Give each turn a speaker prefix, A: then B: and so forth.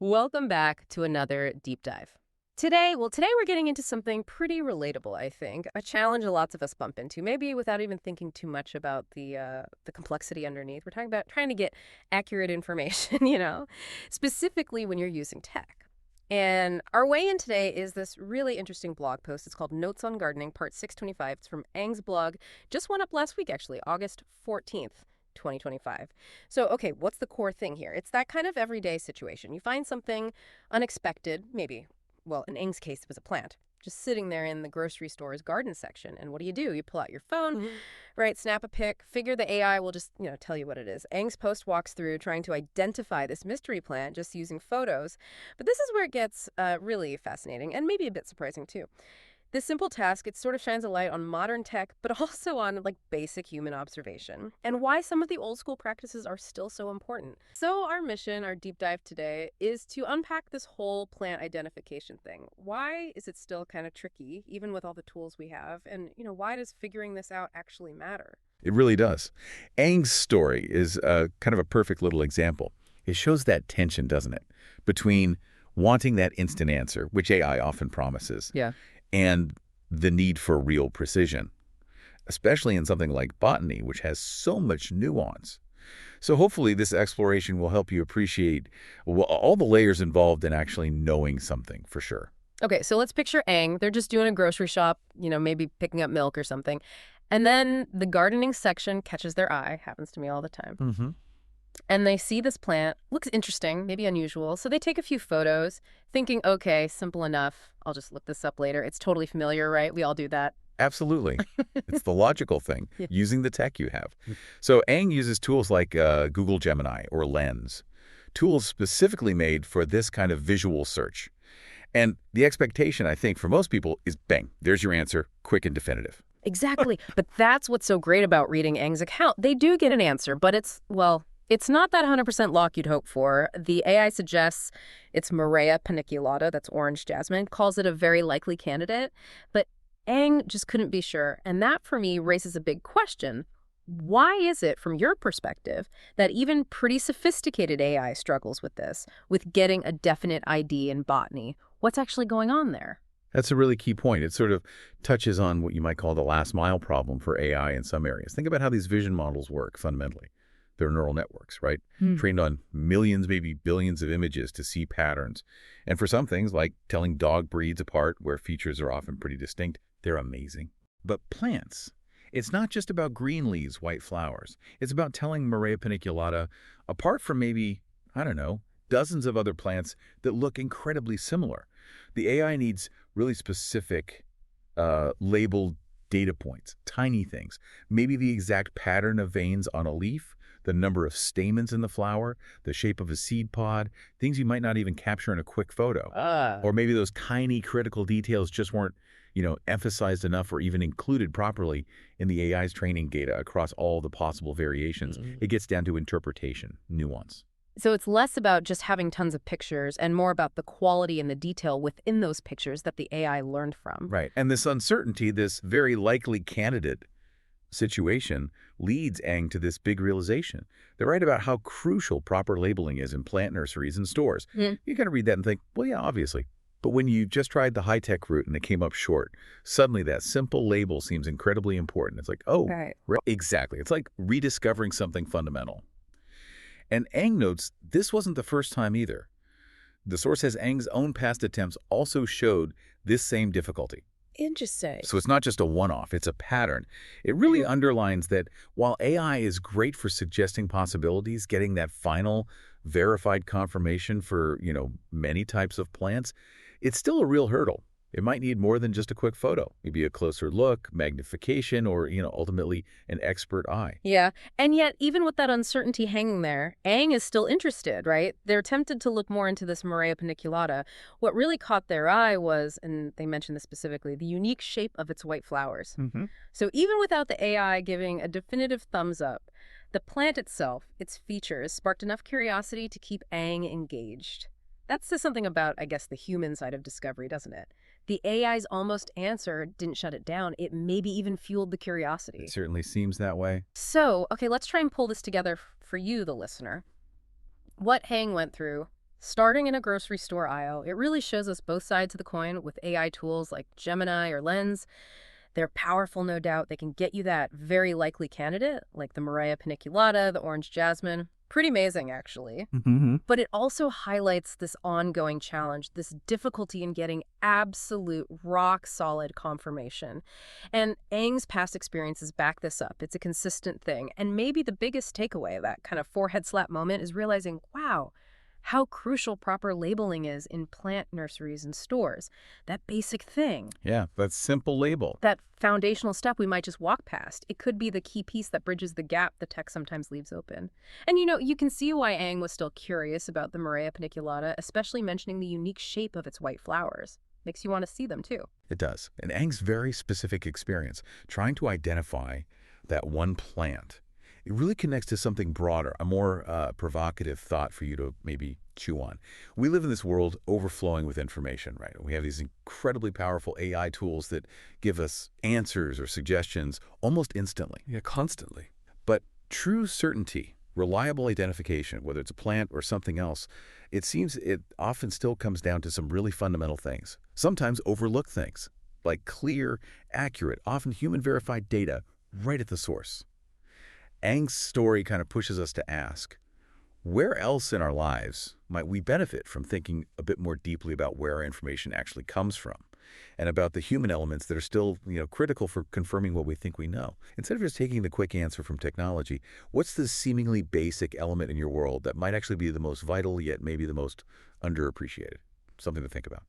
A: Welcome back to another deep dive. Today we're getting into something pretty relatable, I think. A challenge lots of us bump into, maybe without even thinking too much about the complexity underneath. We're talking about trying to get accurate information, specifically when you're using tech. And our way in today is this really interesting blog post. It's called Notes on Gardening, Part 625. It's from Ang's blog. Just went up last week, actually, August 14th. 2025. So, okay, what's the core thing here? It's that kind of everyday situation. You find something unexpected, maybe, well, in Ang's case, it was a plant, just sitting there in the grocery store's garden section. And what do? You pull out your phone, right, snap a pic, figure the AI will just, tell you what it is. Ang's post walks through trying to identify this mystery plant just using photos. But this is where it gets really fascinating and maybe a bit surprising, too. This simple task, it sort of shines a light on modern tech, but also on basic human observation and why some of the old school practices are still so important. So our mission, our deep dive today, is to unpack this whole plant identification thing. Why is it still kind of tricky, even with all the tools we have? And, why does figuring this out actually matter?
B: It really does. Aang's story is kind of a perfect little example. It shows that tension, doesn't it, between wanting that instant answer, which AI often promises,
A: Yeah.
B: and the need for real precision, especially in something like botany, which has so much nuance. So hopefully this exploration will help you appreciate all the layers involved in actually knowing something for sure.
A: Okay, so let's picture Aang. They're just doing a grocery shop, maybe picking up milk or something. And then the gardening section catches their eye, happens to me all the time.
B: Mm-hmm.
A: And they see this plant, looks interesting, maybe unusual. So they take a few photos, thinking, okay, simple enough. I'll just look this up later. It's totally familiar, right? We all do that.
B: Absolutely. It's the logical thing,
A: Yeah.
B: using the tech you have. So Aang uses tools like Google Gemini or Lens, tools specifically made for this kind of visual search. And the expectation, I think, for most people is bang, there's your answer, quick and definitive.
A: Exactly. But that's what's so great about reading Aang's account. They do get an answer, but it's not that 100% lock you'd hope for. The AI suggests it's Murraya Paniculata, that's Orange Jasmine, calls it a very likely candidate. But Aang just couldn't be sure. And that, for me, raises a big question. Why is it, from your perspective, that even pretty sophisticated AI struggles with this, with getting a definite ID in botany? What's actually going on there?
B: That's a really key point. It sort of touches on what you might call the last mile problem for AI in some areas. Think about how these vision models work fundamentally. They're neural networks, right? Trained on millions, maybe billions of images to see patterns. And for some things, like telling dog breeds apart where features are often pretty distinct, they're amazing. But plants, it's not just about green leaves, white flowers. It's about telling Murraya Paniculata apart from maybe, I don't know, dozens of other plants that look incredibly similar. The AI needs really specific labeled data points, tiny things. Maybe the exact pattern of veins on a leaf, the number of stamens in the flower, the shape of a seed pod, things you might not even capture in a quick photo. Or maybe those tiny critical details just weren't, emphasized enough or even included properly in the AI's training data across all the possible variations. It gets down to interpretation, nuance.
A: So it's less about just having tons of pictures and more about the quality and the detail within those pictures that the AI learned from.
B: Right. And this uncertainty, this very likely candidate situation, leads Aang to this big realization. They're right about how crucial proper labeling is in plant nurseries and stores. You kind of read that and think, well, yeah, obviously. But when you just tried the high-tech route and it came up short, suddenly that simple label seems incredibly important. It's like, oh,
A: Right.
B: exactly. It's like rediscovering something fundamental. And Aang notes this wasn't the first time either. The source says Aang's own past attempts also showed this same difficulty.
A: Interesting.
B: So it's not just a one-off, it's a pattern. It really underlines that while AI is great for suggesting possibilities, getting that final verified confirmation for, many types of plants, it's still a real hurdle. It might need more than just a quick photo, maybe a closer look, magnification, or, ultimately an expert eye.
A: Yeah. And yet, even with that uncertainty hanging there, Aang is still interested, right? They're tempted to look more into this Murraya Paniculata. What really caught their eye was, and they mentioned this specifically, the unique shape of its white flowers. So even without the AI giving a definitive thumbs up, the plant itself, its features, sparked enough curiosity to keep Aang engaged. That says something about, I guess, the human side of discovery, doesn't it? The AI's almost answer didn't shut it down. It maybe even fueled the curiosity.
B: It certainly seems that way.
A: So, okay, let's try and pull this together for you, the listener. What Aang went through Starting in a grocery store aisle, it really shows us both sides of the coin with AI tools like Gemini or Lens. They're powerful, no doubt. They can get you that very likely candidate, like the Murraya Paniculata, the Orange Jasmine. Pretty amazing, actually.
B: Mm-hmm.
A: But it also highlights this ongoing challenge, this difficulty in getting absolute rock-solid confirmation. And Aang's past experiences back this up. It's a consistent thing. And maybe the biggest takeaway, that kind of forehead slap moment, is realizing, wow, how crucial proper labeling is in plant nurseries and stores. That basic thing,
B: Yeah, that simple label.
A: that foundational step we might just walk past. It could be the key piece that bridges the gap the tech sometimes leaves open. And you can see why Aang was still curious about the Murraya Paniculata, especially mentioning the unique shape of its white flowers. Makes you want to see them too.
B: It does. And Aang's very specific experience, trying to identify that one plant, it really connects to something broader, a more provocative thought for you to maybe chew on. We live in this world overflowing with information, right? We have these incredibly powerful AI tools that give us answers or suggestions almost instantly.
C: Yeah, constantly.
B: But true certainty, reliable identification, whether it's a plant or something else, it seems it often still comes down to some really fundamental things, sometimes overlooked things, like clear, accurate, often human-verified data right at the source. Aang's story kind of pushes us to ask, where else in our lives might we benefit from thinking a bit more deeply about where our information actually comes from and about the human elements that are still, critical for confirming what we think we know? Instead of just taking the quick answer from technology, what's the seemingly basic element in your world that might actually be the most vital yet maybe the most underappreciated? Something to think about.